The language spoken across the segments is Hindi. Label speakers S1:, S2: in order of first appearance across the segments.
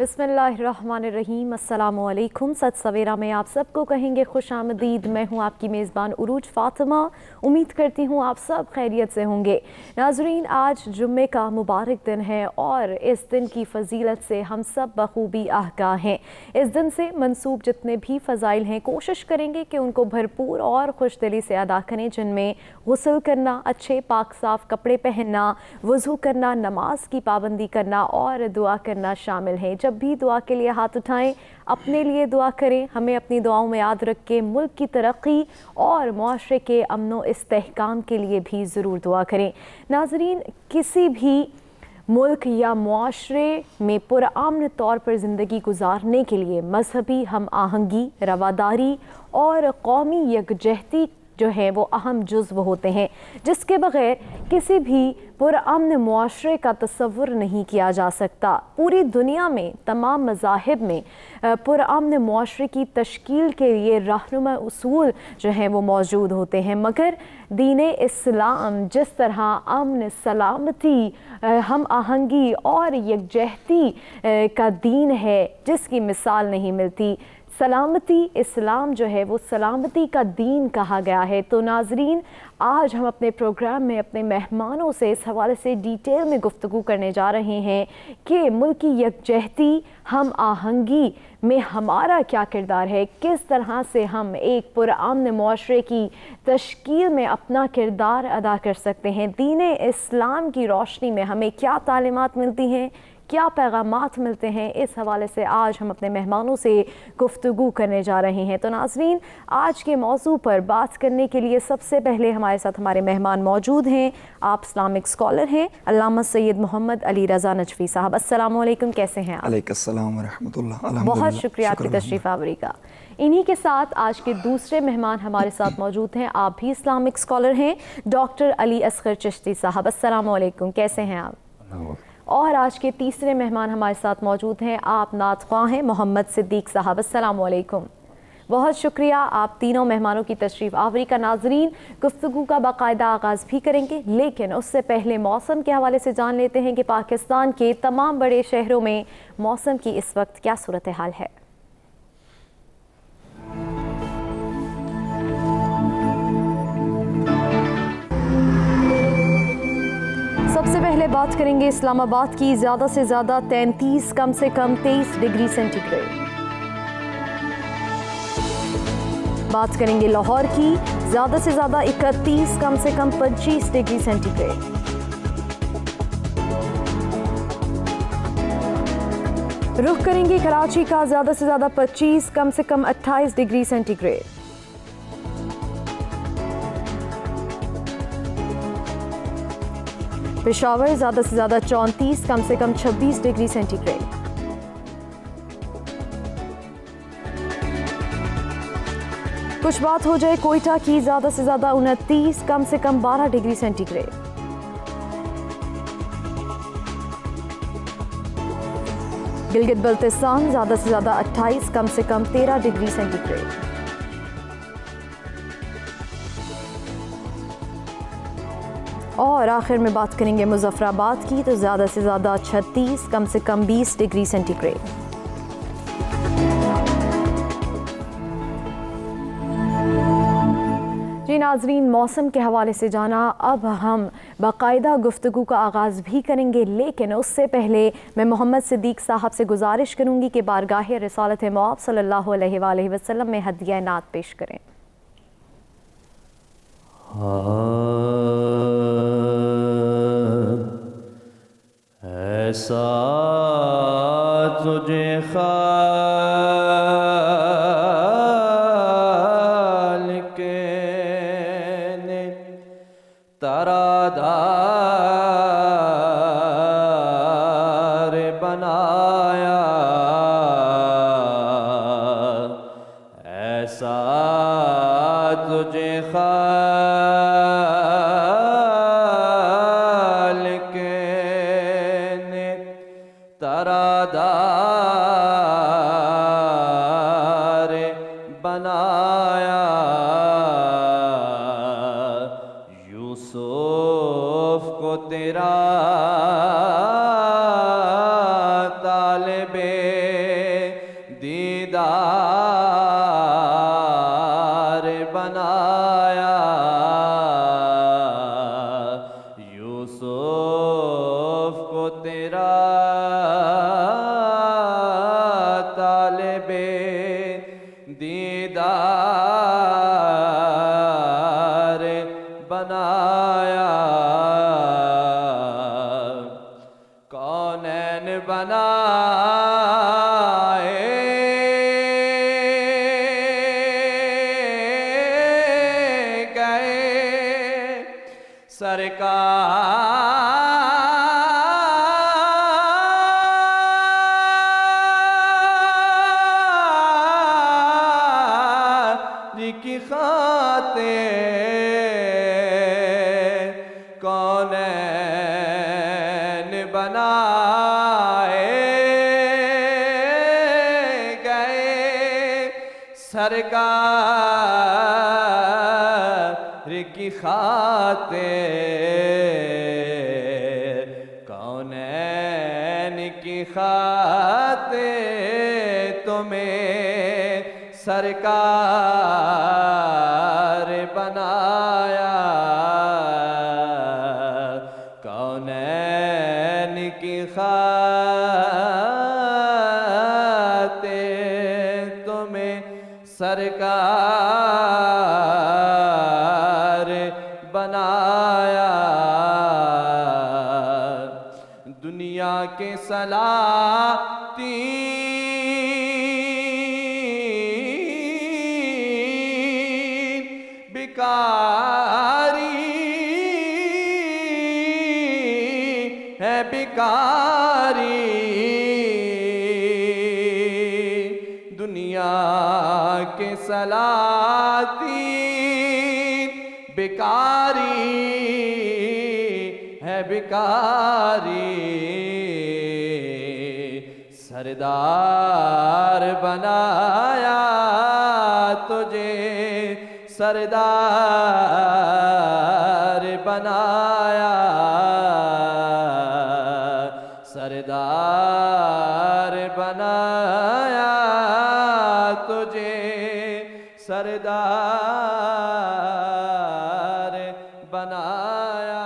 S1: बिस्मिल्लाहिर्रहमानिर्रहीम, अस्सलामुअलैकुम। सत सवेरा में आप सबको कहेंगे खुश आमदीद। मैं हूँ आपकी मेज़बान उरूज फ़ातिमा। उम्मीद करती हूँ आप सब खैरियत से होंगे। नाज़रीन, आज जुम्मे का मुबारक दिन है और इस दिन की फ़जीलत से हम सब बखूबी आगाह हैं। इस दिन से मंसूब जितने भी फ़ज़ाइल हैं कोशिश करेंगे कि उनको भरपूर और खुश दिली से अदा करें, जिनमें गुस्ल करना, अच्छे पाक साफ़ कपड़े पहनना, वज़ू करना, नमाज की पाबंदी करना और दुआ करना शामिल है। जब भी दुआ के लिए हाथ उठाएं, अपने लिए दुआ करें। हमें अपनी दुआओं में याद रख के मुल्क की तरक्की और मुआशरे के अमन इस्तेहकाम के लिए भी ज़रूर दुआ करें। नाज़रीन, किसी भी मुल्क या मुआशरे में पुरअमन तौर पर ज़िंदगी गुजारने के लिए मजहबी हम आहंगी, रवादारी और कौमी यकजहती जो है वो अहम जुज़्व होते हैं, जिसके बग़ैर किसी भी पुरअमन मुआशरे का तसव्वुर नहीं किया जा सकता। पूरी दुनिया में तमाम मज़ाहिब में पुरअमन मुआशरे की तश्कील के लिए रहनुमा उसूल जो हैं वो मौजूद होते हैं, मगर दीन इस्लाम जिस तरह अमन, सलामती, हम आहंगी और यकजहती का दीन है, जिसकी मिसाल नहीं मिलती। सलामती, इस्लाम जो है वो सलामती का दीन कहा गया है। तो नाजरीन, आज हम अपने प्रोग्राम में अपने मेहमानों से इस हवाले से डिटेल में गुफ्तगू करने जा रहे हैं कि मुल्की यकजहती, हम आहंगी में हमारा क्या किरदार है, किस तरह से हम एक पुरअमन मुआशरे की तश्कील में अपना किरदार अदा कर सकते हैं। दीन इस्लाम की रोशनी में हमें क्या तालीमात मिलती हैं, क्या पैगामात मिलते हैं, इस हवाले से आज हम अपने मेहमानों से गुफ्तगू करने जा रहे हैं। तो नाज़रीन, आज के मौजू पर बात करने के लिए सबसे पहले हमारे साथ हमारे मेहमान मौजूद हैं। आप इस्लामिक स्कॉलर हैं, अल्लामा सैयद मोहम्मद अली रज़ा नजफ़ी साहब। अस्सलामु अलैकुम, कैसे हैं आप?
S2: अलैकुम व रहमतुल्लाह।
S1: बहुत शुक्रिया आपकी तशरीफ़ आवरी का। इन्हीं के साथ आज के दूसरे मेहमान हमारे साथ मौजूद हैं। आप भी इस्लामिक स्कॉलर हैं, डॉक्टर अली असगर चिश्ती साहब। अस्सलामु अलैकुम, कैसे हैं आप? और आज के तीसरे मेहमान हमारे साथ मौजूद हैं, आप नात ख्वां हैं, मोहम्मद सिद्दीक साहब। अस्सलामु अलैकुम। बहुत शुक्रिया आप तीनों मेहमानों की तशरीफ़ आवरी का। नाजरीन, गुफ्तगू का बाकायदा आगाज़ भी करेंगे, लेकिन उससे पहले मौसम के हवाले से जान लेते हैं कि पाकिस्तान के तमाम बड़े शहरों में मौसम की इस वक्त क्या सूरत हाल है। सबसे पहले बात करेंगे इस्लामाबाद की। ज़्यादा से ज़्यादा 33, कम से कम 23 डिग्री सेंटीग्रेड। बात करेंगे लाहौर की। ज़्यादा से ज़्यादा 31, कम से कम 25 डिग्री सेंटीग्रेड। रुख करेंगे कराची का। ज़्यादा से ज़्यादा 25, कम से कम 28 डिग्री सेंटीग्रेड। पेशावर ज़्यादा से ज़्यादा 34, कम से कम 26 डिग्री सेंटीग्रेड। कुछ बात हो जाए कोयटा की। ज़्यादा से ज़्यादा 29, कम से कम 12 डिग्री सेंटीग्रेड। गिलगित बल्तिस्तान ज़्यादा से ज़्यादा 28, कम से कम 13 डिग्री सेंटीग्रेड। और आखिर में बात करेंगे मुजफ्फराबाद की। तो ज़्यादा से ज़्यादा 36, कम से कम 20 डिग्री सेंटीग्रेड। जी नाजरीन, मौसम के हवाले से जाना। अब हम बाकायदा गुफ्तगू का आगाज़ भी करेंगे, लेकिन उससे पहले मैं मोहम्मद सिद्दीक साहब से गुजारिश करूँगी कि बारगाह रिसालत मौब सल्लल्लाहु अलैहि वसल्लम में हदिया नात पेश करें।
S3: ऐसा तुझे खालिक ने तरादार बनाया, ऐसा तुझे तरादार बनाया। यूसुफ को तेरा तालिबे को तेरा तालिबे दीदार बनाया, कौनैन बनाए गए सरकार की खातिर, कौनैन बनाए गए सरकार की खातिर, कौनैन की खातिर तुम्हें सरकार बनाया, कौनैन की खातिर तुम्हें सरकार बनाया। दुनिया के सलातीन बिकारी है बिकारी, दुनिया के सलातीन बिकारी है बिकारी, सरदार बनाया तुझे सरदार बनाया, सरदार बनाया तुझे सरदार बनाया।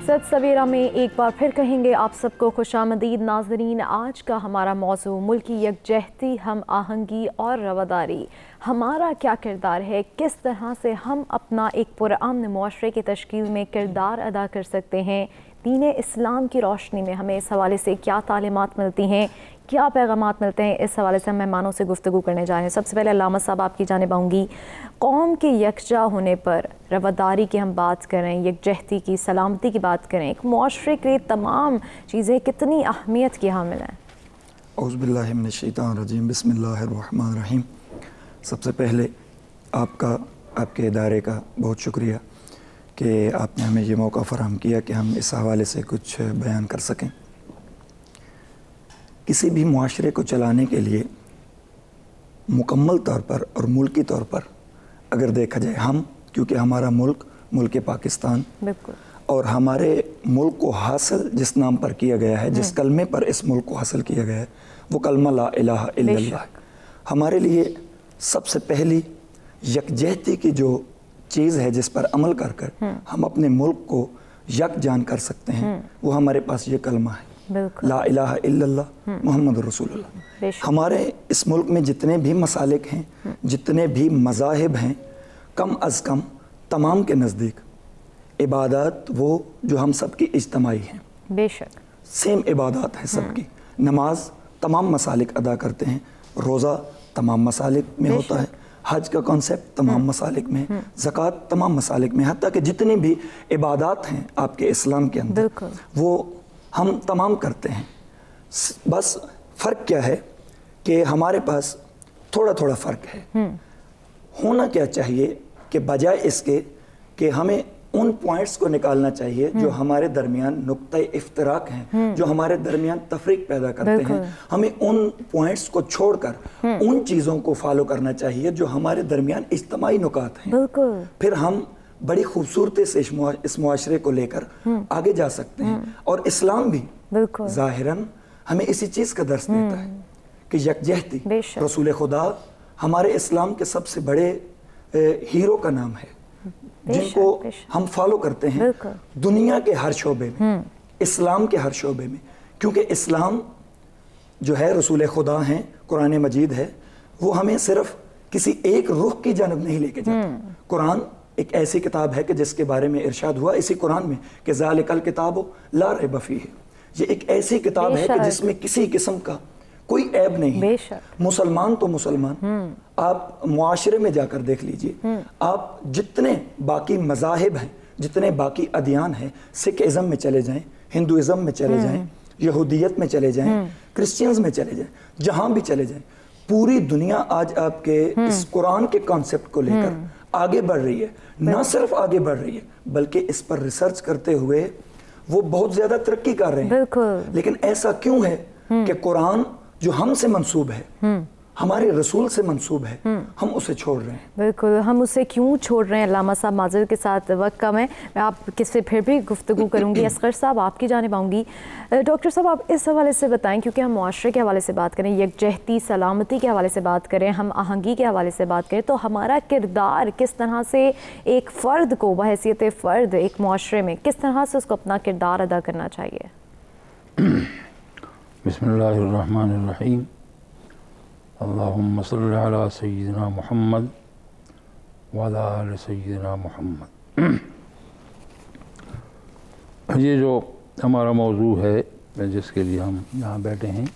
S1: सत सवेरा में एक बार फिर कहेंगे आप सबको खुशामदीद नाजरीन। आज का हमारा मौजू मुल्की यकजहती, हम आहंगी और रवादारी। हमारा क्या किरदार है, किस तरह से हम अपना एक पुरअमन मुआशरे की तश्कील में किरदार अदा कर सकते हैं। दीन इस्लाम की रोशनी में हमें इस हवाले से क्या तालीमात मिलती हैं, क्या पैगामात मिलते हैं, इस हवाले से हम मेहमानों से गुफ्तगू करने जा रहे हैं। सबसे पहले अल्लामा साहब आपकी जानिब आऊँगी। कौम के यकजा होने पर रवादारी की हम बात करें, यकजहती की, सलामती की बात करें, एक मुआशरे के लिए तमाम चीज़ें कितनी अहमियत की हामिल हैं।
S2: औज़ु बिल्लाहि मिनश शैतानिर रजीम, बिस्मिल्लाहिर रहमानिर रहीम। सबसे पहले आपके इदारे का बहुत शुक्रिया कि आपने हमें ये मौका फ़राहम किया कि हम इस हवाले से कुछ बयान कर सकें। किसी भी मुआशरे को चलाने के लिए मुकम्मल तौर पर और मुल्की तौर पर अगर देखा जाए, हम क्योंकि हमारा मुल्क पाकिस्तान और हमारे मुल्क को हासिल जिस नाम पर किया गया है, जिस कलमे पर इस मुल्क को हासिल किया गया है, वो कलमा ला इलाहा इल्लल्लाह। हमारे लिए सबसे पहली यकजहती की जो चीज़ है जिस पर अमल कर कर हम अपने मुल्क को यक जान कर सकते हैं, वो हमारे पास ये कलमा है, ला इलाहा इल्लल्लाह मुहम्मद रसूलुल्लाह। हमारे इस मुल्क में जितने भी मसालिक हैं, जितने भी मज़ाहिब हैं, कम अज़ कम तमाम के नज़दीक इबादत वो जो हम सब की इज्तमाई हैं, बेशक सेम इबादत है सबकी। नमाज तमाम मसालिक अदा करते हैं, रोज़ा तमाम मसालिक में होता है, हज का कॉन्सेप्ट तमाम मसालिक में, ज़कात तमाम मसालिक में, हत्ता कि जितनी भी इबादत हैं आपके इस्लाम के अंदर वो हम तमाम करते हैं। बस फ़र्क क्या है कि हमारे पास थोड़ा थोड़ा फ़र्क है। होना क्या चाहिए कि बजाय इसके कि हमें उन पॉइंट्स को निकालना चाहिए जो हमारे दरमियान नुक्ता इफ्तराक हैं, जो हमारे दरमियान तफरीक पैदा करते हैं, हमें उन पॉइंट्स को छोड़कर उन चीज़ों को फॉलो करना चाहिए जो हमारे दरमियान इज्तमाई नुकात हैं। फिर हम बड़ी खूबसूरती से इस मुआशरे को लेकर आगे जा सकते हैं। और इस्लाम भी ज़ाहिरन हमें इसी चीज़ का दर्स देता है कि यकजहती, रसूल खुदा हमारे इस्लाम के सबसे बड़े हीरो का नाम है, जिनको हम फॉलो करते हैं दुनिया के हर शोबे में, इस्लाम के हर शोबे में। क्योंकि इस्लाम जो है रसूल खुदा हैं, कुरान मजीद है, वो हमें सिर्फ किसी एक रुख की जानब नहीं लेके जाता। कुरान एक ऐसी किताब है कि जिसके बारे में इरशाद हुआ इसी कुरान में कि ज़ालिकल किताब ला रैब फीह है। ये एक ऐसी किताब है कि जिसमें किसी किस्म का कोई ऐब नहीं है। मुसलमान तो मुसलमान, आप मुआशरे में जाकर देख लीजिए, आप जितने बाकी मज़ाहिब हैं, जितने बाकी अदियान हैं, सिख इज़म में चले जाएं, हिंदुइज़म में चले जाएं, यहूदियत में चले जाएं, क्रिश्चियंस में चले जाएं, जहां भी चले जाएं, पूरी दुनिया आज आपके इस कुरान के कॉन्सेप्ट को लेकर आगे बढ़ रही है। ना सिर्फ आगे बढ़ रही है बल्कि इस पर रिसर्च करते हुए वो बहुत ज्यादा तरक्की कर रहे हैं। लेकिन ऐसा क्यों है कि कुरान जो हमसे मंसूब है, हमारे रसूल से मंसूब है, हम उसे छोड़ रहे हैं।
S1: बिल्कुल, हम उसे क्यों छोड़ रहे हैं? अल्लामा साहब माज़रत के साथ वक्त कम है, मैं आप किससे फिर भी गुफ्तगू करूंगी। असगर साहब आपकी जानिब आऊँगी। डॉक्टर साहब आप इस हवाले से बताएं, क्योंकि हम मुआशरे के हवाले से बात करें, यकजहती सलामती के हवाले से बात करें, हम आहंगी के हवाले से बात करें, तो हमारा किरदार किस तरह से एक फ़र्द को बहैसियत फ़र्द एक मुआशरे में किस तरह से उसको अपना किरदार अदा करना चाहिए?
S4: बिस्मिल्लाहिर्रहमानिर्रहीम। अल्लाहुम्मा सल्लि अला सय्यिदिना मुहम्मद व अला आलि सय्यिदिना मुहम्मद। ये जो हमारा मौजू है जिसके लिए हम यहाँ बैठे हैं,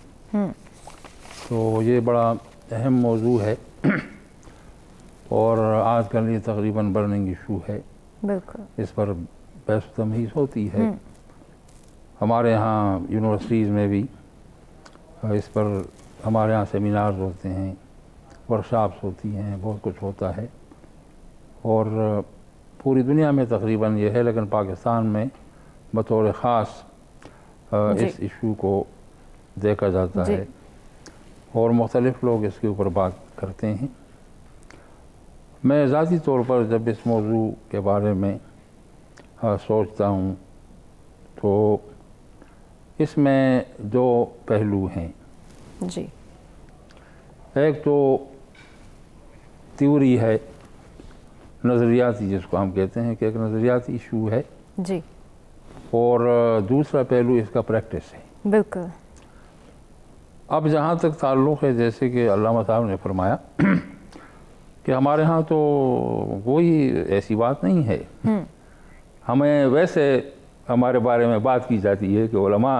S4: तो ये बड़ा अहम मौजू है और आजकल ये तकरीबन बर्निंग इशू है। बिल्कुल, इस पर बहस तमहीज़ होती है। हमारे यहाँ यूनिवर्सिटीज़ में भी इस पर हमारे यहाँ सेमिनार्स होते हैं, वर्कशॉप्स होती हैं, बहुत कुछ होता है और पूरी दुनिया में तकरीबन ये है, लेकिन पाकिस्तान में बतौर ख़ास इस इशू को देखा जाता है और मुख्तलिफ़ लोग इसके ऊपर बात करते हैं। मैं ज़ाती तौर पर जब इस मौजू के बारे में सोचता हूँ तो इसमें दो पहलू हैं जी। एक तो थ्योरी है, नज़रियाती, जिसको हम कहते हैं कि एक नज़रियाती इशू है जी, और दूसरा पहलू इसका प्रैक्टिस है। बिल्कुल। अब जहाँ तक ताल्लुक़ है, जैसे कि अल्लामा साहब ने फरमाया कि हमारे यहाँ तो कोई ऐसी बात नहीं है, हमें वैसे हमारे बारे में बात की जाती है कि उलमा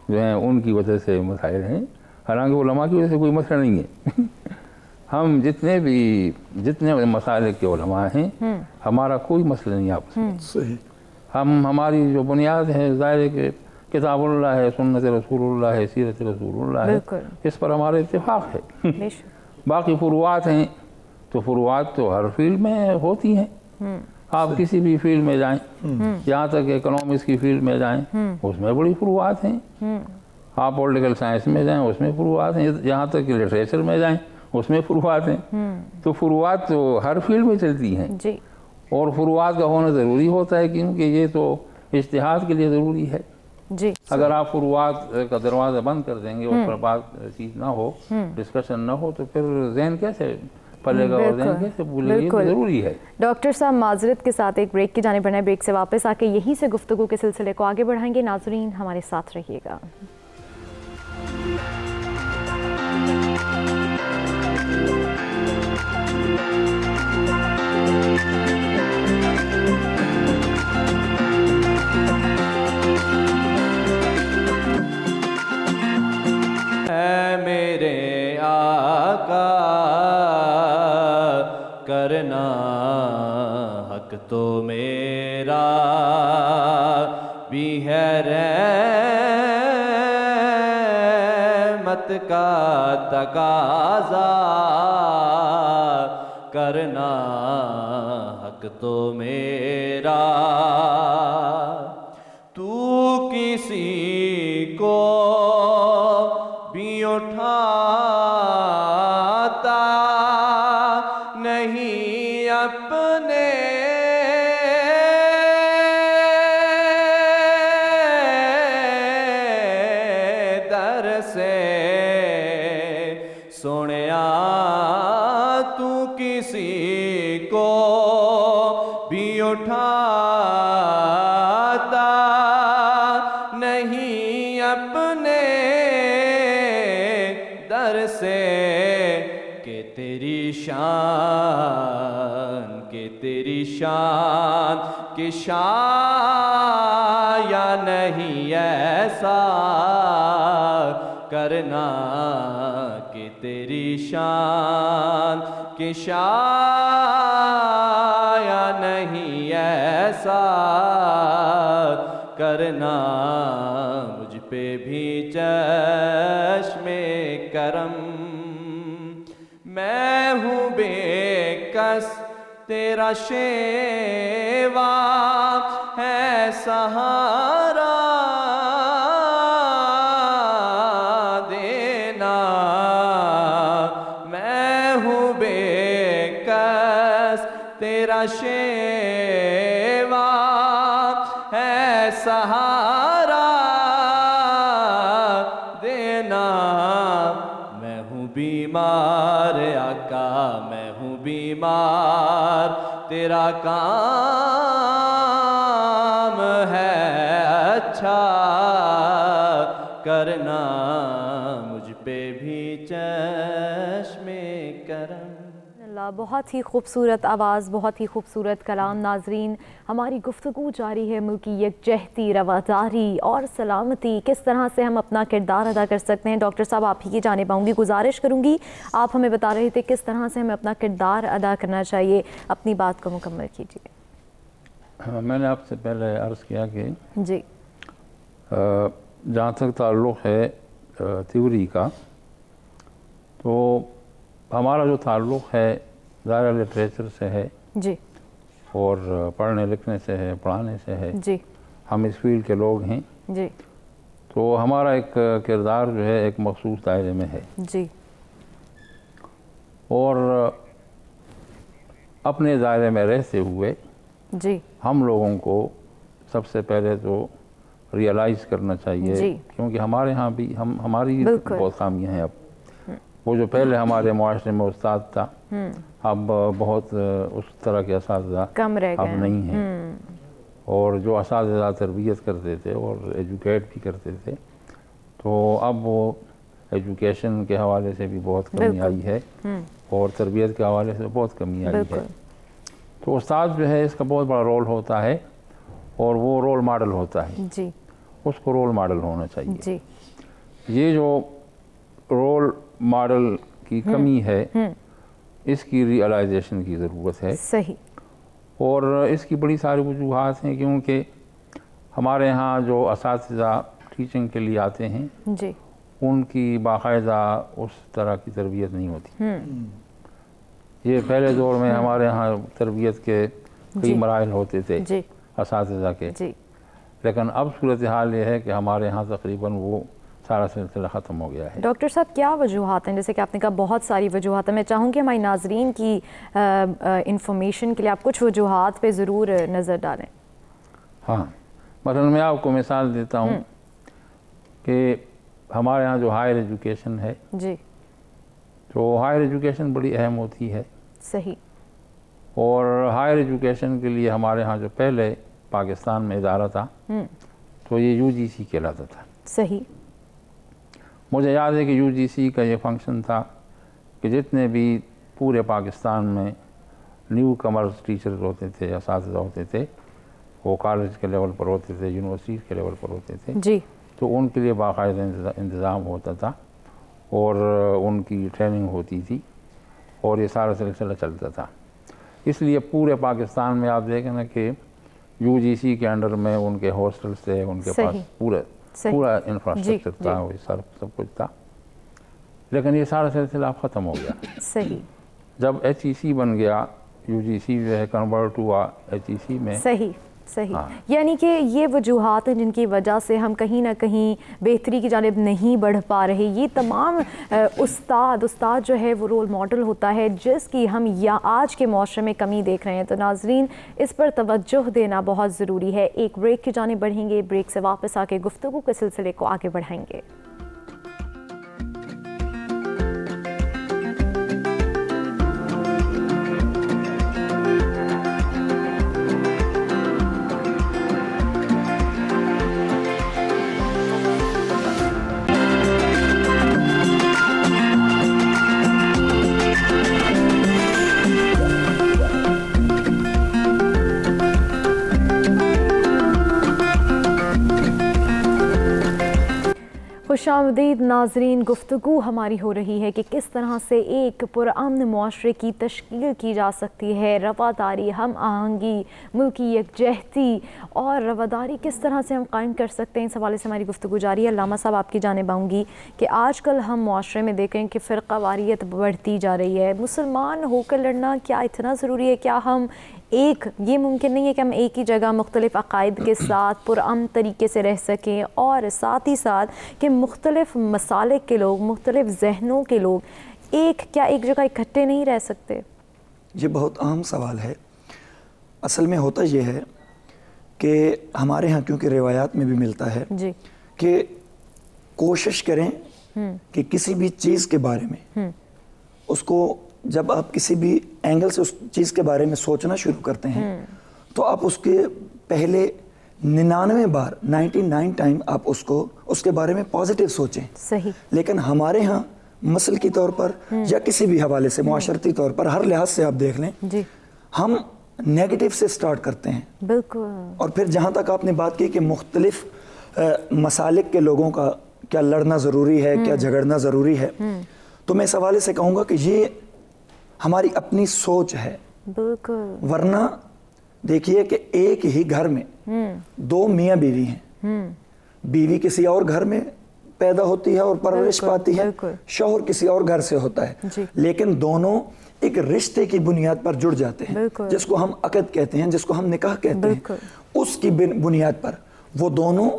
S4: जो हैं उनकी वजह से मसाइल हैं, हालांकि उलमा की वजह से कोई मसला नहीं है। हम जितने मसाइल के उलमा हैं, हमारा कोई मसला नहीं आपस में। हम हमारी जो बुनियाद है ज़ाहिर है कि किताबुल्लाह है, सुन्नत रसूलुल्लाह है, सीरत रसूलुल्लाह है, इस पर हमारा इत्तेफाक है। बाकी फुरुआत हैं तो फुरुआत तो हर फील्ड में होती हैं। आप किसी भी फील्ड में जाएं, यहाँ तक इकोनॉमिक्स की फील्ड में जाएं, उसमें बड़ी फुरुआत हैं। आप पॉलिटिकल साइंस में जाएं, उसमें फुरुआत हैं। यहाँ तक कि लिटरेचर में जाएं, उसमें फुरुआत हैं। तो फुरुआत तो हर फील्ड में चलती हैं जी। और फुरुआत का होना ज़रूरी होता है, क्योंकि ये तो इज्तिहाद के लिए ज़रूरी है जी। अगर आप फुरुआत का दरवाज़ा बंद कर देंगे, उस पर बात चीज़ ना हो, डिस्कशन ना हो, तो फिर ज़हन कैसे पलेगा और ज़हन कैसे भूलेगा? ये तो ज़रूरी है।
S1: डॉक्टर साहब माजरत के साथ एक ब्रेक की जाने बढ़ना है, ब्रेक से वापस आके यहीं से गुफ्तगू के सिलसिले को आगे बढ़ाएंगे। नाज़रीन हमारे साथ रहिएगा।
S3: मेरे आका करना हक तो मेरा भी है, रहमत का तकाज़ा करना हक तो मेरा। तू किसी को भी उठाता नहीं अपने सोनिया तू किसी को भी उठाता नहीं अपने दर से, कि तेरी शान, कि तेरी शान कि शाया नहीं ऐसा करना, कि तेरी शान कि शाया नहीं ऐसा करना, मुझ पे भी चश्मे करम। मैं हूँ बेकस तेरा शेवा है सहारा देना, मैं हूँ बेकस तेरा शेवा है सहारा देना। मैं हूँ बीमार आका, मैं हूँ बीमार, तेरा काम है अच्छा करना, मुझ पे भी चश्मे करम।
S1: बहुत ही खूबसूरत आवाज़, बहुत ही खूबसूरत कलाम। नाजरीन, हमारी गुफ्तगू जारी है मुल्की यकजहती, रवादारी और सलामती, किस तरह से हम अपना किरदार अदा कर सकते हैं। डॉक्टर साहब, आप ही की जानिब आऊँगी, गुजारिश करूँगी, आप हमें बता रहे थे किस तरह से हमें अपना किरदार अदा करना चाहिए, अपनी बात को मुकम्मल कीजिए।
S4: हाँ, मैंने आपसे पहले अर्ज़ किया कि
S1: जी
S4: जहाँ तक ताल्लुक़ है थ्योरी का, तो हमारा जो ताल्लुक़ है ज़ाहिर लिटरेचर से है
S1: जी,
S4: और पढ़ने लिखने से है, पढ़ाने से है
S1: जी,
S4: हम इस फील्ड के लोग हैं
S1: जी,
S4: तो हमारा एक किरदार जो है एक मखसूस दायरे में है
S1: जी,
S4: और अपने दायरे में रहते हुए
S1: जी,
S4: हम लोगों को सबसे पहले तो रियलाइज़ करना चाहिए, क्योंकि हमारे यहाँ भी हमारी बहुत खामियाँ हैं। अब वो जो पहले हमारे मुआशरे में उस्ताद था, अब बहुत उस तरह के असातिज़ा
S1: कम रह गए,
S4: अब नहीं हैं, और जो असातिज़ा तरबियत करते थे और एजुकेट भी करते थे, तो अब वो एजुकेशन के हवाले से भी बहुत कमी आई है और तरबियत के हवाले से बहुत कमी आई है। तो उस्ताद जो है इसका बहुत बड़ा रोल होता है और वो रोल मॉडल होता है
S1: जी,
S4: उसको रोल मॉडल होना चाहिए
S1: जी।
S4: ये जो रोल मॉडल की कमी है इसकी रियलाइजेशन की ज़रूरत है।
S1: सही।
S4: और इसकी बड़ी सारी वजूहात हैं, क्योंकि हमारे यहाँ जो असातिज़ा टीचिंग के लिए आते हैं
S1: जी,
S4: उनकी बाकायदा उस तरह की तरबियत नहीं होती। ये पहले दौर में हमारे यहाँ तरबियत के कई मराइल होते थे असातिज़ा के, लेकिन अब सूरत हाल ये है कि हमारे यहाँ तकरीबन वो सारा सिलसिला ख़त्म हो गया है।
S1: डॉक्टर साहब, क्या वजूहात हैं? जैसे कि आपने कहा बहुत सारी वजूहात हैं, मैं चाहूँगी हमारी नाजरीन की इंफॉर्मेशन के लिए आप कुछ वजूहात पे ज़रूर नज़र डालें।
S4: हाँ, मसलन मैं आपको मिसाल देता हूँ कि हमारे यहाँ जो हायर एजुकेशन है
S1: जी,
S4: तो हायर एजुकेशन बड़ी अहम होती है।
S1: सही।
S4: और हायर एजुकेशन के लिए हमारे यहाँ जो पहले पाकिस्तान में इदारा था तो ये UGC कहलाता था।
S1: सही।
S4: मुझे याद है कि UGC का ये फंक्शन था कि जितने भी पूरे पाकिस्तान में न्यू कमर्स टीचर्स होते थे, असातिज़ा होते थे, वो कॉलेज के लेवल पर होते थे, यूनिवर्सिटी के लेवल पर होते थे
S1: जी,
S4: तो उनके लिए बाकायदा इंतज़ाम होता था और उनकी ट्रेनिंग होती थी और ये सारा सिलसिला चलता था। इसलिए पूरे पाकिस्तान में आप देखें ना कि UGC के अंडर में उनके हॉस्टल्स थे, उनके पास पूरा इंफ्रास्ट्रक्चर था, वो सब कुछ था। लेकिन ये सारा सिलसिला ख़त्म हो गया।
S1: सही।
S4: जब HEC बन गया, UGC जो है कन्वर्ट हुआ HEC में।
S1: सही, सही। यानी कि ये वजूहात हैं जिनकी वजह से हम कहीं ना कहीं बेहतरी की जानिब नहीं बढ़ पा रहे। ये तमाम उस्ताद जो है वो रोल मॉडल होता है जिसकी हम या आज के मौसम में कमी देख रहे हैं। तो नाजरीन, इस पर तवज्जो देना बहुत ज़रूरी है। एक ब्रेक की जानिब बढ़ेंगे, ब्रेक से वापस आके गुफ्तगू के सिलसिले को आगे बढ़ाएंगे। खुशामदीद नाजरीन, गुफ्तगू हमारी हो रही है कि किस तरह से एक पुरअमन मुआशरे की तश्कील की जा सकती है। रवादारी, हम आहंगी, मुल्की यकजहती और रवादारी किस तरह से हम कायम कर सकते हैं, इस हवाले से हमारी गुफ्तगू जारी है। अल्लामा साहब, आपकी जानिब आऊँगी कि आजकल हम मुआशरे में देखें कि फ़िरक़ावारियत बढ़ती जा रही है। मुसलमान होकर लड़ना क्या इतना ज़रूरी है? क्या हम एक, ये मुमकिन नहीं है कि हम एक ही जगह मुख्तलिफ़ अक़ाइद के साथ पुरअमन तरीके से रह सकें, और साथ ही साथ कि मुख्तलिफ़ मसालिक के लोग, मुख्तलिफ़ जहनों के लोग क्या एक जगह इकट्ठे नहीं रह सकते?
S2: ये बहुत अहम सवाल है। असल में होता ये है कि हमारे यहाँ, क्योंकि रिवायात में भी मिलता है जी, कि कोशिश करें कि किसी भी चीज़ के बारे में उसको, जब आप किसी भी एंगल से उस चीज़ के बारे में सोचना शुरू करते हैं तो आप उसके पहले 99 बार 99 टाइम आप उसके बारे में पॉजिटिव सोचें।
S1: सही।
S2: लेकिन हमारे यहाँ मसल की तौर पर या किसी भी हवाले से मुआशरती तौर पर, हर लिहाज से आप देख लें जी, हम नेगेटिव से स्टार्ट करते हैं।
S1: बिल्कुल।
S2: और फिर जहाँ तक आपने बात की कि मुख्तलिफ मसालिक के लोगों का क्या लड़ना ज़रूरी है, क्या झगड़ना ज़रूरी है, तो मैं इस हवाले से कहूँगा कि ये हमारी अपनी सोच है।
S1: बिल्कुल।
S2: वरना देखिए कि एक ही घर में दो मियाँ बीवी हैं, बीवी किसी और घर में पैदा होती है और परवरिश पाती है, शौहर किसी और घर से होता है, लेकिन दोनों एक रिश्ते की बुनियाद पर जुड़ जाते हैं, जिसको हम अक़द कहते हैं, जिसको हम निकाह कहते हैं। उसकी बुनियाद पर वो दोनों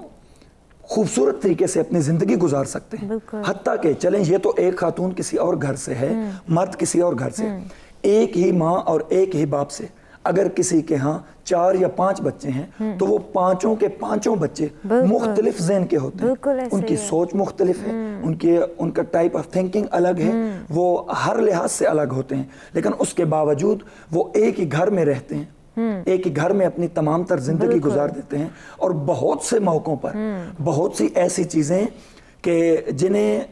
S2: खूबसूरत तरीके से अपनी ज़िंदगी गुजार सकते हैं। हत्ता के चलें, ये तो एक खातून किसी और घर से है, मर्द किसी और घर से, एक ही माँ और एक ही बाप से अगर किसी के यहाँ 4 या 5 बच्चे हैं तो वो पांचों के पांचों बच्चे मुख्तलिफ ज़हन के होते हैं। उनकी सोच मुख्तलिफ है, उनका टाइप ऑफ थिंकिंग अलग है, वो हर लिहाज से अलग होते हैं, लेकिन उसके बावजूद वो एक ही घर में रहते हैं, एक ही घर में अपनी तमाम तर जिंदगी गुजार देते हैं। और बहुत से मौकों पर बहुत सी ऐसी चीज़ें कि जिन्हें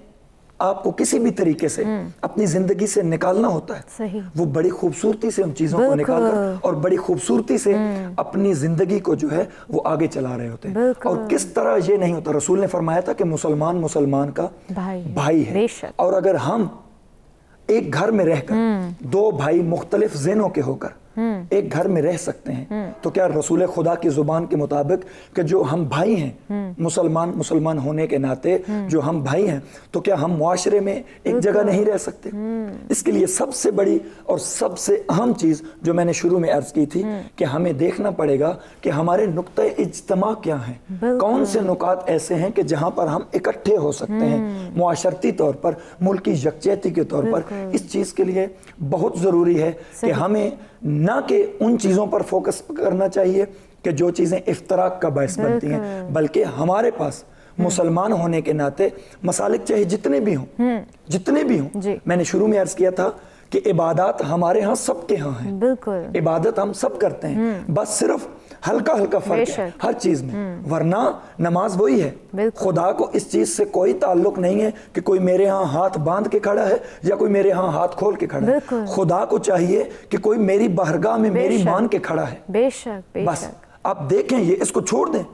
S2: आपको किसी भी तरीके से अपनी जिंदगी से निकालना होता है, सही, वो बड़ी खूबसूरती से उन चीज़ों को निकालकर और बड़ी खूबसूरती से अपनी जिंदगी को जो है वो आगे चला रहे होते हैं। और किस तरह ये नहीं होता, रसूल ने फरमाया था कि मुसलमान मुसलमान का भाई है। और अगर हम एक घर में रहकर दो भाई मुख्तलिफ ज़हनों के होकर एक घर में रह सकते हैं, तो क्या रसूल खुदा की जुबान के मुताबिक कि जो हम भाई हैं, मुसलमान होने के नाते जो हम भाई हैं, तो क्या हम मुआशरे में एक जगह नहीं रह सकते? इसके लिए सबसे बड़ी और सबसे अहम चीज़ जो मैंने शुरू में अर्ज की थी कि हमें देखना पड़ेगा कि हमारे नुक्ते इज्तिमा क्या हैं, कौन से नुकात ऐसे हैं कि जहाँ पर हम इकट्ठे हो सकते हैं मुआशरती तौर पर, मुल्की यकजहती के तौर पर। इस चीज़ के लिए बहुत ज़रूरी है कि हमें ना कि उन चीज़ों पर फोकस करना चाहिए कि जो चीज़ें इफ्तराक का बायस बनती हैं, बल्कि हमारे पास मुसलमान होने के नाते मसालिक चाहे जितने भी हों, मैंने शुरू में अर्ज किया था कि इबादत हमारे यहाँ सबके यहाँ है, बिल्कुल, इबादत हम सब करते हैं, बस सिर्फ हल्का हल्का फर्क है हर चीज में, वरना नमाज वही है। खुदा को इस चीज से कोई ताल्लुक नहीं है कि कोई मेरे यहाँ हाथ बांध के खड़ा है या कोई मेरे यहाँ हाथ खोल के खड़ा है। खुदा को चाहिए कि कोई मेरी बारगाह में मेरी मान के खड़ा है। बेशक। बस आप देखें, ये इसको छोड़ दें,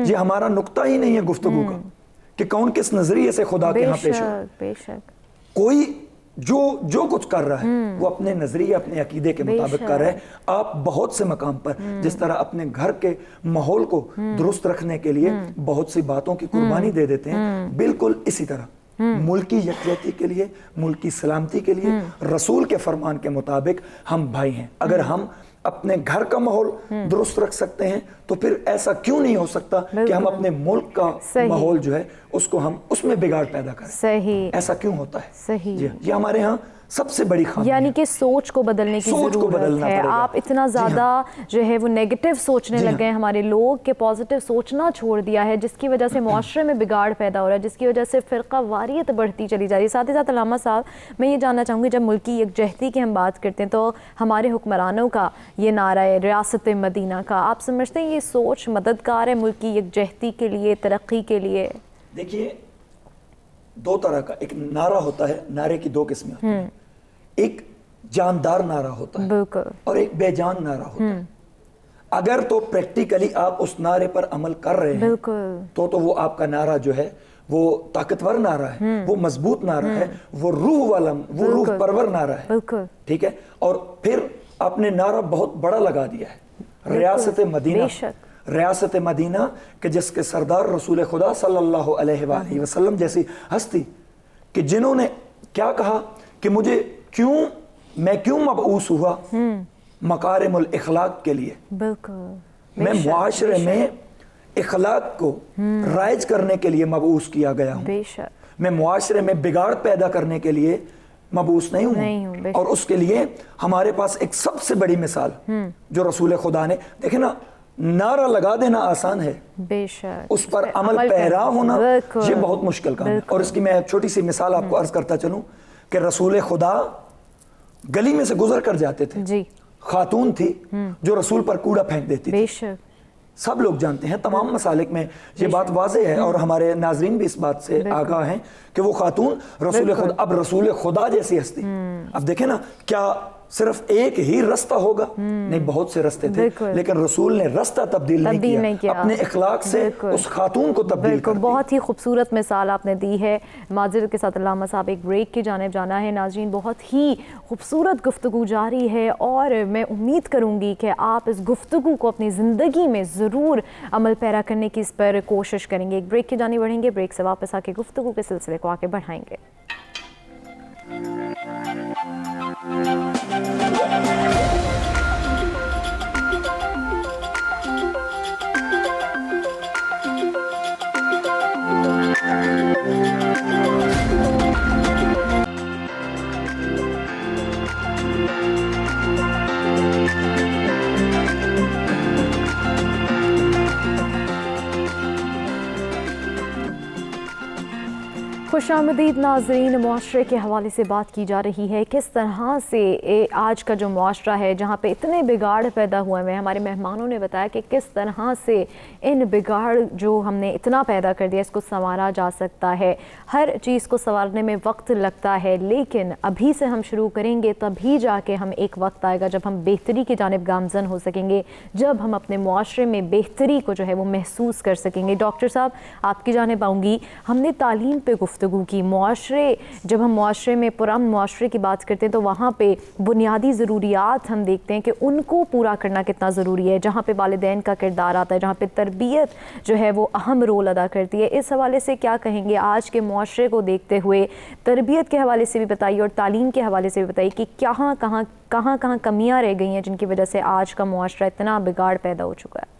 S2: ये हमारा नुक्ता ही नहीं है गुफ्तगू का कि कौन किस नजरिए से खुदा के यहाँ पेश हो। कोई जो कुछ कर रहा है वो अपने नजरिए, अपने अकीदे के मुताबिक कर रहा है। आप बहुत से मकाम पर जिस तरह अपने घर के माहौल को दुरुस्त रखने के लिए बहुत सी बातों की कुर्बानी दे देते हैं, बिल्कुल इसी तरह मुल्की यकजहती के लिए, मुल्की सलामती के लिए रसूल के फरमान के मुताबिक हम भाई हैं। अगर हम अपने घर का माहौल दुरुस्त रख सकते हैं तो फिर ऐसा क्यों नहीं हो सकता कि हम अपने मुल्क का माहौल जो है उसको हम उसमें बिगाड़ पैदा करें। सही। ऐसा क्यों होता है? सही। ये हमारे यहाँ सबसे बड़ी खामी, यानी कि सोच को बदलने की जरूरत है। आप इतना ज़्यादा जो है वो नेगेटिव सोचने लग गए, हमारे लोग के पॉजिटिव सोचना छोड़ दिया है, जिसकी वजह से मुआशरे में बिगाड़ पैदा हो रहा है, जिसकी वजह से फ़िरका वारियत बढ़ती चली जा रही है। साथ ही साथ अल्लामा साहब, मैं ये जानना चाहूँगी, जब मुल्की यकजहती की हम बात करते हैं तो हमारे हुक्मरानों का ये नारा है रियासत मदीना का, आप समझते हैं ये सोच मददगार है मुल्की यकजहती के लिए, तरक्की के लिए? देखिए, दो तरह का एक नारा होता है, नारे की दो किस्में होती हैं, एक जानदार नारा होता है और एक बेजान नारा होता है। अगर तो प्रैक्टिकली आप उस नारे पर अमल कर रहे हैं तो वो आपका नारा जो है वो ताकतवर नारा है, वो मजबूत नारा है, वो रूह वाला, वो रूह परवर नारा है, ठीक है। और फिर आपने नारा बहुत बड़ा लगा दिया है, रियासत मदीना, रियासत मदीना के जिसके सरदार रसूल खुदा सल्लल्लाहु अलैहि वसल्लम जैसी हस्ती कि जिन्होंने क्या कहा कि मैं क्यों मबऊस हुआ, मकारिमुल इखलाक के लिए। बिल्कुल, मैं मुआशरे में इखलाक को राइज करने के लिए मबऊस किया गया हूँ। मैं मुआशरे में बिगाड़ पैदा करने के लिए मबूस नहीं हूँ। और उसके लिए हमारे पास एक सबसे बड़ी मिसाल जो रसूल खुदा ने, देखे ना, नारा लगा देना आसान है, बेशक उस पर अमल पैरा होना ये बहुत मुश्किल काम है। और इसकी मैं एक छोटी सी मिसाल आपको अर्ज करता चलूं कि रसूल खुदा गली में से गुजर कर जाते थे जी। खातून थी जो रसूल पर कूड़ा फेंक देती थी। सब लोग जानते हैं, तमाम मसालिक में ये बात वाज़ेह है और हमारे नाजरीन भी इस बात से आगाह हैं कि वो खातून रसूल खुदा, अब रसूल खुदा जैसी हस्ती, अब देखें ना, क्या सिर्फ एक ही रास्ता होगा? नहीं, बहुत से रास्ते थे, लेकिन रसूल ने रास्ता तब्दील नहीं किया, अपने इखलाक से उस खातून को तब्दील कर दिया।
S1: बहुत ही खूबसूरत मिसाल आपने दी है। माज़रत के साथ अल्लामा साहब एक ब्रेक की जानिब जाना है। नाज़रीन, बहुत ही खूबसूरत गुफ्तगू जारी है और मैं उम्मीद करूँगी कि आप इस गुफ्तगू को अपनी ज़िंदगी में ज़रूर अमल पैरा करने की इस पर कोशिश करेंगे। एक ब्रेक की जानिब बढ़ेंगे, ब्रेक से वापस आके गुफ्तगू के सिलसिले को आगे बढ़ाएंगे। खुशामदीद नाज़रीन, मुआशरे के हवाले से बात की जा रही है, किस तरह से आज का जो मुआशरा है जहाँ पे इतने बिगाड़ पैदा हुए हैं। हमारे मेहमानों ने बताया कि किस तरह से इन बिगाड़ जो हमने इतना पैदा कर दिया इसको संवारा जा सकता है। हर चीज़ को संवारने में वक्त लगता है, लेकिन अभी से हम शुरू करेंगे तभी जाके हम एक वक्त आएगा जब हम बेहतरी की जानिब गामज़न हो सकेंगे, जब हम अपने मुआशरे में बेहतरी को जो है वो महसूस कर सकेंगे। डॉक्टर साहब, आपकी जानिब आऊँगी। हमने तालीम पे गुफ्तगू की, मुआशरे, जब हम मुआशरे में पुरान मुआशरे की बात करते हैं तो वहाँ पे बुनियादी ज़रूरियात हम देखते हैं कि उनको पूरा करना कितना ज़रूरी है, जहाँ पे वालिदैन का किरदार आता है, जहाँ पे तरबियत जो है वो अहम रोल अदा करती है। इस हवाले से क्या कहेंगे आज के मुआशरे को देखते हुए? तरबियत के हवाले से भी बताइए और तालीम के हवाले से भी बताइए कि कहाँ कमियाँ रह गई हैं जिनकी वजह से आज का मुआशरा इतना बिगाड़ पैदा हो चुका है।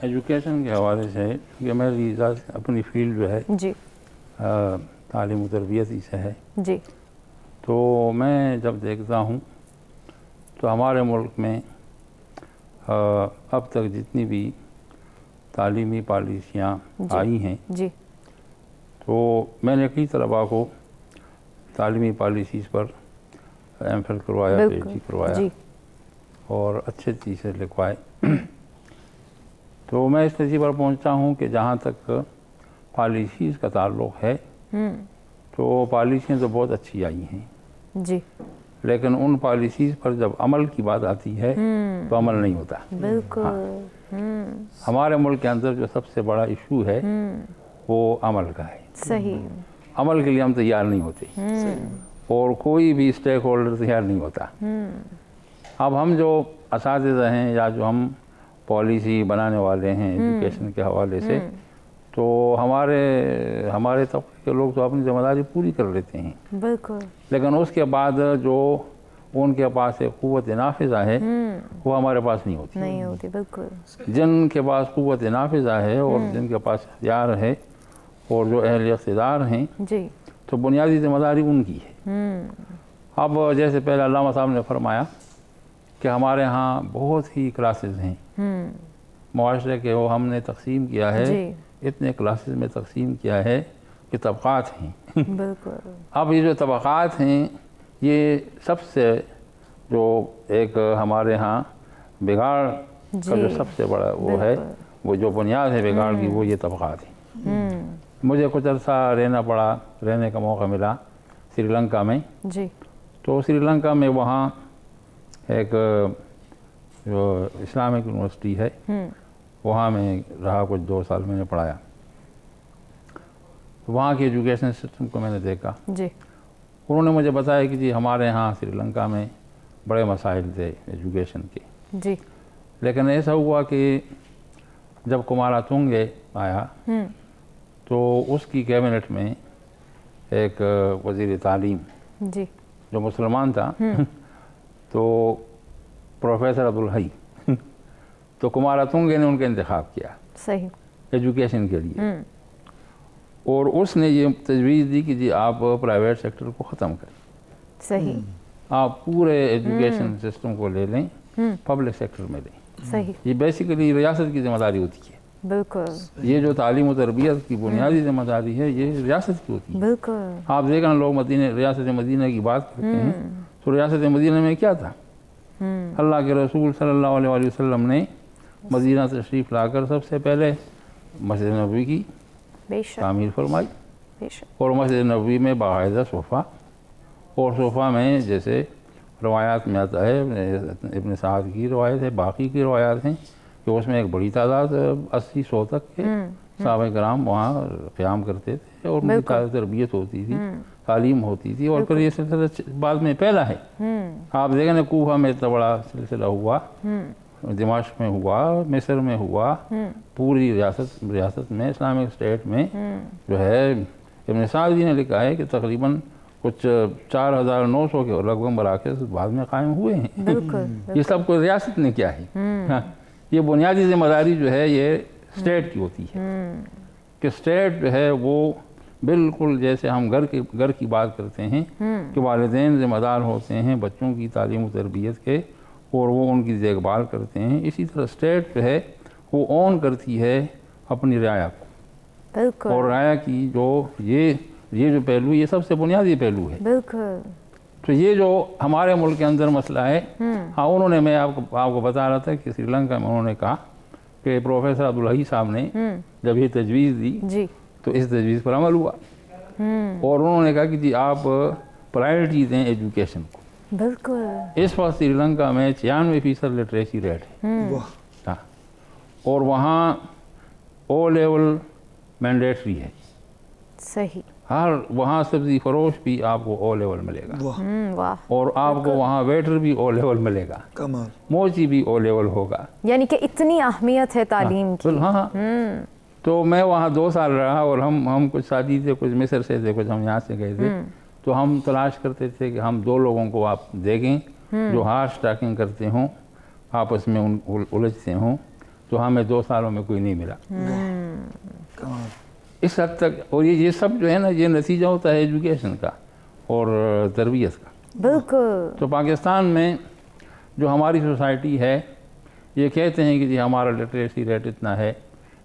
S4: एजुकेशन के हवाले से, क्योंकि मेरी अपनी फील्ड जो है जी तालीम तरबियत ही से है जी, तो मैं जब देखता हूँ तो हमारे मुल्क में अब तक जितनी भी तालीमी पॉलिसियाँ आई हैं जी, तो मैंने कई तलबा को तालीमी पॉलिसीज़ पर एमफिल करवाया, पीएचडी करवाया और अच्छे चीज़ें लिखवाए। तो मैं इस नतीजे पर पहुंचता हूं कि जहां तक पॉलिसीज़ का ताल्लुक़ है तो पॉलिसियाँ तो बहुत अच्छी आई हैं जी, लेकिन उन पॉलिसीज़ पर जब अमल की बात आती है तो अमल नहीं होता। बिल्कुल। हाँ। हमारे मुल्क के अंदर जो सबसे बड़ा इशू है वो अमल का है। सही। अमल के लिए हम तैयार नहीं होते और कोई भी स्टेक होल्डर तैयार नहीं होता। अब हम जो असातिज़ा हैं या जो हम पॉलिसी बनाने वाले हैं एजुकेशन के हवाले से, तो हमारे तबके के लोग तो अपनी जिम्मेदारी पूरी कर लेते हैं। बिल्कुल। लेकिन उसके बाद जो उनके पास एक क़ुव्वत नाफिज़ा है वो हमारे पास नहीं होती। बिल्कुल। जिनके पास क़ुव्वत नाफिज़ा है और जिनके पास इख्तियार है और जो अहल इक़्तिदार हैं जी, तो बुनियादी जिम्मेदारी उनकी है। अब जैसे पहले अल्लामा साहब ने फरमाया कि हमारे यहाँ बहुत ही क्लासेस हैं मुआशरे के, वो हमने तकसीम किया है, इतने क्लासेस में तकसीम किया है कि तबक़ात हैं। बिल्कुल। अब ये जो तबक़ात हैं ये सबसे जो एक हमारे यहाँ बिगाड़ का जो सबसे बड़ा वो है, वो जो बुनियाद है बिगाड़ की, वो ये तबक़ात हैं। मुझे कुछ अर्सा रहने का मौका मिला श्रीलंका में जी, तो श्रीलंका में वहाँ एक जो इस्लामिक यूनिवर्सिटी है वहाँ में रहा, कुछ 2 साल मैंने पढ़ाया। वहाँ के एजुकेशन सिस्टम को मैंने देखा
S1: जी।
S4: उन्होंने मुझे बताया कि जी हमारे यहाँ श्रीलंका में बड़े मसाइल थे एजुकेशन के
S1: जी।
S4: लेकिन ऐसा हुआ कि जब कुमारतुंगे आया तो उसकी कैबिनेट में एक वज़ीर तालीम
S1: जी
S4: जो मुसलमान था तो प्रोफेसर अब्दुल हई तो कुमारतुंगे ने उनका इंतखाब किया
S1: सही
S4: एजुकेशन के लिए और उसने ये तजवीज़ दी कि जी आप प्राइवेट सेक्टर को ख़त्म करें,
S1: सही
S4: आप पूरे एजुकेशन सिस्टम को ले लें, पब्लिक सेक्टर में लें।
S1: सही।
S4: ये बेसिकली रियासत की जिम्मेदारी होती है।
S1: बिल्कुल।
S4: ये जो तालीम और तरबियत की बुनियादी जिम्मेदारी है ये रियासत की होती है।
S1: बिल्कुल।
S4: आप देखना लोग रियासत मदीना की बात करते हैं तो रियासत मदीना में क्या था? अल्लाह के रसूल सल्लल्लाहु अलैहि वसल्लम ने मदीना तशरीफ़ लाकर सबसे पहले मस्जिद नबवी की तामीर फरमाई और मस्जिद नबवी में बाकायदा सोफ़ा, और सोफ़ा में जैसे रवायात में आता है, इब्न साद की रवायत है, बाकी की रवायात हैं कि उसमें एक बड़ी तादाद 80-100 तक के सहाबा कराम वहाँ क़याम करते थे और उनकी तरबियत होती थी, तालीम होती थी। और फिर ये सिलसिला बाद में पहला है। आप देखें ना कूफा में इतना बड़ा सिलसिला हुआ, दिमाश्क में हुआ, मिस्र में हुआ, पूरी रियासत में इस्लामिक स्टेट में जो है इब्न सादी ने लिखा है कि तकरीबन कुछ 4900 के लगभग मराकज़ बाद में कायम हुए हैं। ये सब कुछ रियासत ने किया है। हाँ, ये बुनियादी जिम्मेदारी जो है ये स्टेट की होती है कि स्टेट जो है वो बिल्कुल जैसे हम घर की बात करते हैं कि वालिदैन जिम्मेदार होते हैं बच्चों की तालीम और तरबियत के और वो उनकी देखभाल करते हैं, इसी तरह स्टेट जो है वो ऑन करती है अपनी रियाया को। और रियाया की जो ये जो पहलू, ये सबसे बुनियादी पहलू है।
S1: बिल्कुल।
S4: तो ये जो हमारे मुल्क के अंदर मसला है, हाँ उन्होंने, मैं आपको बता रहा था कि श्रीलंका में उन्होंने कहा कि प्रोफेसर अब्दुल हई साहब ने जब ये तजवीज़ दी जी तो इस तजवीज़ पर अमल हुआ और उन्होंने कहा कि जी आप प्रायोरिटी दें एजुकेशन को।
S1: बिल्कुल।
S4: इस वक्त श्रीलंका में 96% लिटरेसी रेट है। हाँ, और वहाँ ओ लेवल मैंडेटरी है।
S1: सही।
S4: हर वहाँ सब्जी फरोश भी आपको ओ लेवल मिलेगा।
S1: वाह। और
S4: आपको वहाँ वेटर भी ओ लेवल मिलेगा,
S2: कमाल,
S4: मोची भी ओ लेवल होगा।
S1: यानी कि इतनी अहमियत है तालीम की।
S4: हाँ। तो मैं वहाँ 2 साल रहा और हम कुछ साथी थे, कुछ मिस्र से थे, कुछ हम यहाँ से गए थे। तो हम तलाश करते थे कि हम 2 लोगों को आप देखें जो हार्स ट्रैकिंग करते हों, आपस में उलझते हों। तो हमें 2 सालों में कोई नहीं मिला इस हद तक। और ये सब जो है ना, ये नतीजा होता है एजुकेशन का और तरबियत का।
S1: बिल्कुल।
S4: तो पाकिस्तान में जो हमारी सोसाइटी है, ये कहते हैं कि जी हमारा लिटरेसी रेट इतना है,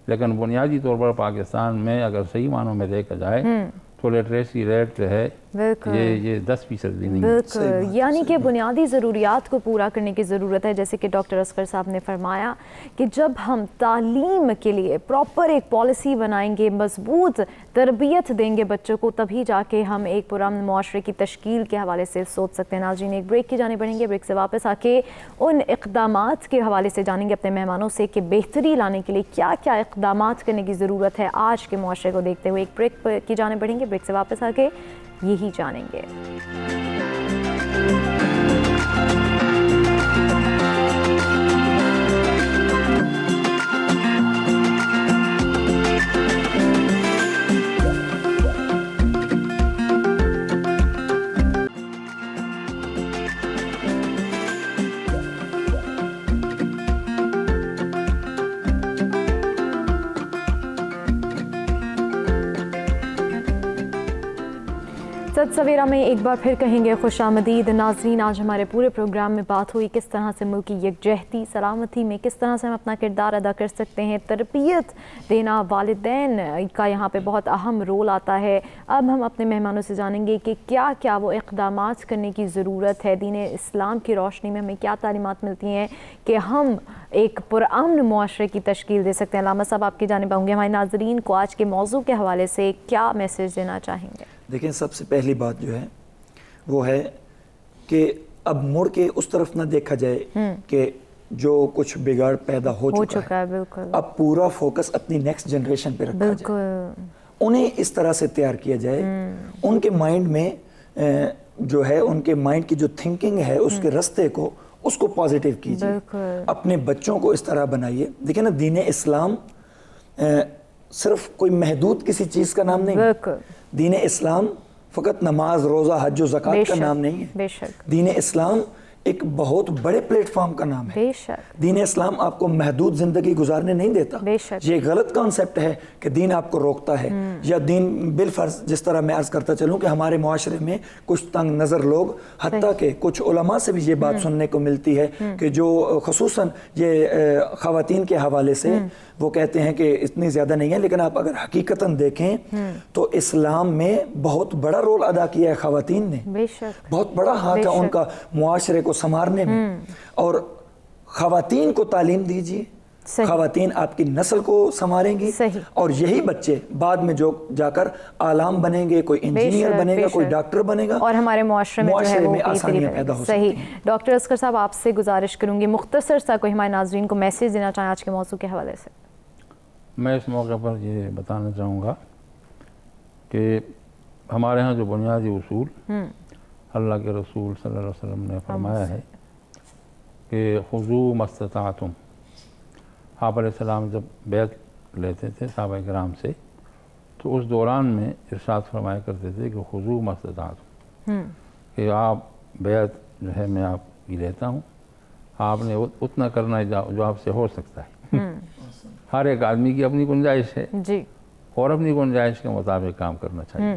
S4: लेकिन बुनियादी तौर पर पाकिस्तान में अगर सही मानों में देखा जाए तो लिटरेसी रेट जो है ये 10% भी नहीं।
S1: बिल्कुल। यानी कि बुनियादी ज़रूरियात को पूरा करने की ज़रूरत है। जैसे कि डॉक्टर असगर साहब ने फरमाया कि जब हम तालीम के लिए प्रॉपर एक पॉलिसी बनाएंगे, मजबूत तरबियत देंगे बच्चों को, तभी जाके हम एक पुराने मुआशरे की तश्कील के हवाले से सोच सकते हैं। नाज़रीन, एक ब्रेक की जाने पड़ेंगे। ब्रेक से वापस आके उन इक़दामात के हवाले से जानेंगे अपने मेहमानों से कि बेहतरी लाने के लिए क्या क्या इक़दामात करने की ज़रूरत है आज के मुआशरे को देखते हुए। एक ब्रेक की जाने पड़ेंगे। ब्रेक से वापस आके यही जानेंगे। सवेरा में एक बार फिर कहेंगे खुशामदीद। नाज़रीन, आज हमारे पूरे प्रोग्राम में बात हुई किस तरह से मुल्क की यकजहती सलामती में किस तरह से हम अपना किरदार अदा कर सकते हैं। तरबियत देना वालिदैन का यहाँ पे बहुत अहम रोल आता है। अब हम अपने मेहमानों से जानेंगे कि क्या क्या वो इक़दामात करने की ज़रूरत है। दीन इस्लाम की रोशनी में हमें क्या तालीमात मिलती हैं कि हम एक पुरअमन मुआशरे की तश्कील दे सकते हैं। अल्लामा साहब, आपकी जानिब आऊँगी। हमारे नाज़रीन को आज के मौजू के हवाले से क्या मैसेज देना चाहेंगे?
S2: देखिए, सबसे पहली बात जो है वो है कि अब मुड़ के उस तरफ ना देखा जाए कि जो कुछ बिगाड़ पैदा हो चुका है। बिल्कुल। अब पूरा फोकस अपनी नेक्स्ट जनरेशन पे रखा जाए उन्हें इस तरह से तैयार किया जाए, उनके माइंड में जो है, उनके माइंड की जो थिंकिंग है, उसके रास्ते को, उसको पॉजिटिव कीजिए। अपने बच्चों को इस तरह बनाइए। देखिए ना, दीन इस्लाम सिर्फ कोई महदूद किसी चीज़ का नाम नहीं है। दीन इस्लाम फ़कत नमाज, रोज़ा, हज, ज़कात का नाम नहीं है। दीन इस्लाम एक बहुत बड़े प्लेटफॉर्म का नाम है। दीन इस्लाम आपको महदूद ज़िंदगी गुजारने नहीं देता। ये गलत कॉन्सेप्ट है कि दीन आपको रोकता है, या दीन बिलफर्ज, जिस तरह मैं अर्ज़ करता चलूँ कि हमारे मुआशरे में कुछ तंग नज़र लोग, हत्ता के कुछ उलमा से भी ये बात सुनने को मिलती है कि जो ख़ुसूसन ये ख़वातीन के हवाले से वो कहते हैं कि इतनी ज़्यादा नहीं है, लेकिन आप अगर हकीकतन देखें तो इस्लाम में बहुत बड़ा रोल अदा किया है ख़वातीन ने। बहुत बड़ा हाथ है उनका मुआशरे को संवारने में। और ख़वातीन को तालीम दीजिए, ख़वातीन आपकी नस्ल को संवारेंगी, और यही बच्चे बाद में जो जाकर आलाम बनेंगे, कोई इंजीनियर बनेगा, कोई डॉक्टर बनेगा, और हमारे मुआशरे में जो है वो आसानियां पैदा हो सकती हैं।
S1: डॉक्टर असगर साहब, आपसे गुजारिश करूंगी मुख्तसर सा कोई हमारे नाज़रीन को मैसेज देना चाहें आज के मौजू के हवाले से।
S4: मैं इस मौके पर ये बताना चाहूँगा कि हमारे यहाँ जो बुनियादी उसूल अल्लाह के रसूल सल्लल्लाहु अलैहि वसल्लम ने फरमाया है कि खुज़ू मस्तताअतुम। आप अलैहिस्सलाम जब बैत लेते थे सहाबा किराम से, तो उस दौरान में इरशाद फरमाया करते थे कि खुज़ू मस्तताअतुम, कि आप बैत जो है मैं आपकी लेता हूँ, आपने उतना करना जो आपसे हो सकता है। हर एक आदमी की अपनी गुंजाइश है जी, और अपनी गुंजाइश के मुताबिक काम करना चाहिए।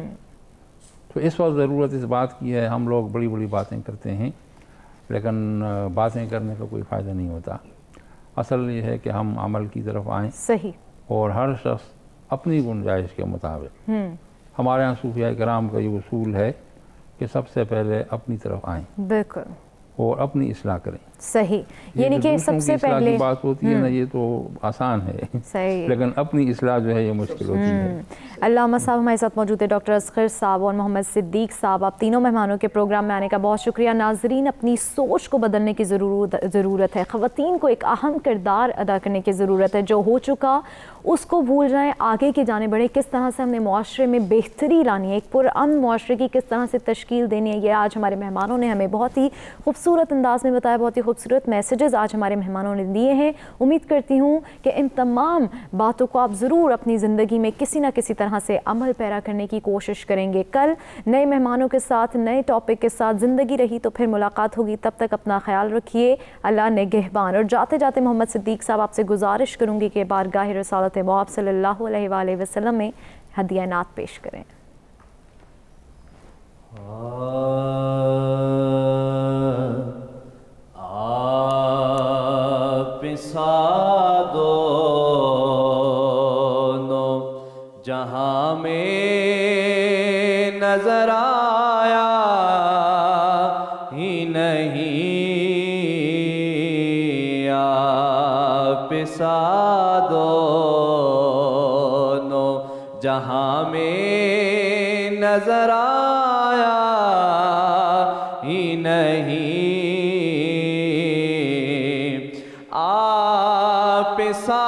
S4: तो इस वक्त ज़रूरत इस बात की है, हम लोग बड़ी बड़ी बातें करते हैं, लेकिन बातें करने का कोई फ़ायदा नहीं होता। असल ये है कि हम अमल की तरफ आएँ, सही, और हर शख्स अपनी गुंजाइश के मुताबिक। हमारे यहाँ सूफिया किराम का ये उसूल है कि सबसे पहले अपनी तरफ आएँ, बिल्कुल, और अपनी इस्लाह करें। सही, यानी कि सबसे पहले की बात होती है ना, ये तो आसान है, सही, लेकिन अपनी इस्लाह जो है ये मुश्किल होती है।
S1: अल्लामा साहब हमारे साथ मौजूद है, डॉक्टर असगर साहब और मोहम्मद सिद्दीक साहब, आप तीनों मेहमानों के प्रोग्राम में आने का बहुत शुक्रिया। नाजरीन, अपनी सोच को बदलने की ज़रूरत है। ख़वातीन को एक अहम किरदार अदा करने की ज़रूरत है। जो हो चुका उसको भूल जाएं, आगे की जाने बढ़े। किस तरह से हमने मुआशरे में बेहतरी लानी है, एक पुरअमन मुआशरे की किस तरह से तश्कील देनी है, ये आज हमारे मेहमानों ने हमें बहुत ही खूबसूरत अंदाज में बताया। बहुत ही खूबसूरत मैसेजेस आज हमारे मेहमानों ने दिए हैं। उम्मीद करती हूँ कि इन तमाम बातों को आप ज़रूर अपनी ज़िंदगी में किसी न किसी तरह से अमल पैरा करने की कोशिश करेंगे। कल नए मेहमानों के साथ, नए टॉपिक के साथ, ज़िंदगी रही तो फिर मुलाकात होगी। तब तक अपना ख्याल रखिए, अल्लाह निगहबान। और जाते जाते मोहम्मद सिद्दीक साहब, आपसे गुजारिश करूँगी कि बारगाह रसालत मौब सल्लल्लाहु अलैहि वसल्लम में हदिया नात पेश करें।
S3: जहाँ में नजर आया ही नहीं, आप सा दोनों जहाँ में नजर आया ही नहीं, आप सा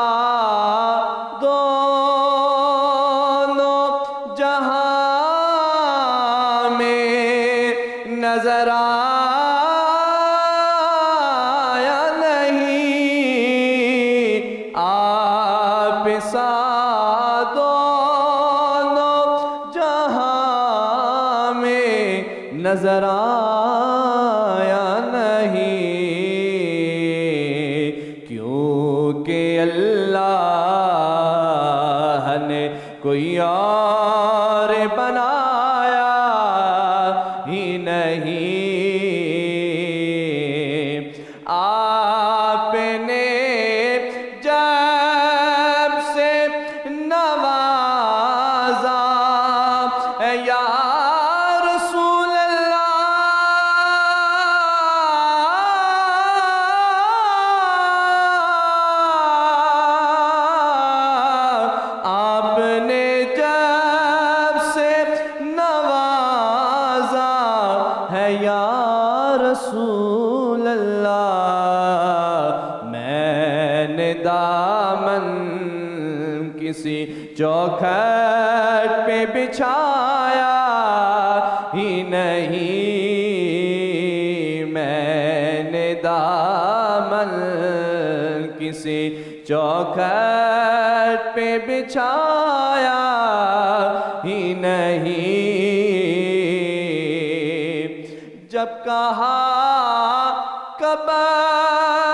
S3: नजर आया नहीं, आप सा दोनों जहां में नजर आया नहीं, क्योंकि अल्लाह ने कोई और बनाया ही नहीं, आपने जब से नवाजा या रसूल अल्लाह, आपने जब से नवाजा है या रसूल अल्लाह, मैंने दामन किसी चौखट पे बिछाया ही नहीं मैंने दामन किसी चौखट पे बिछाया ही नहीं। जब कहा कबर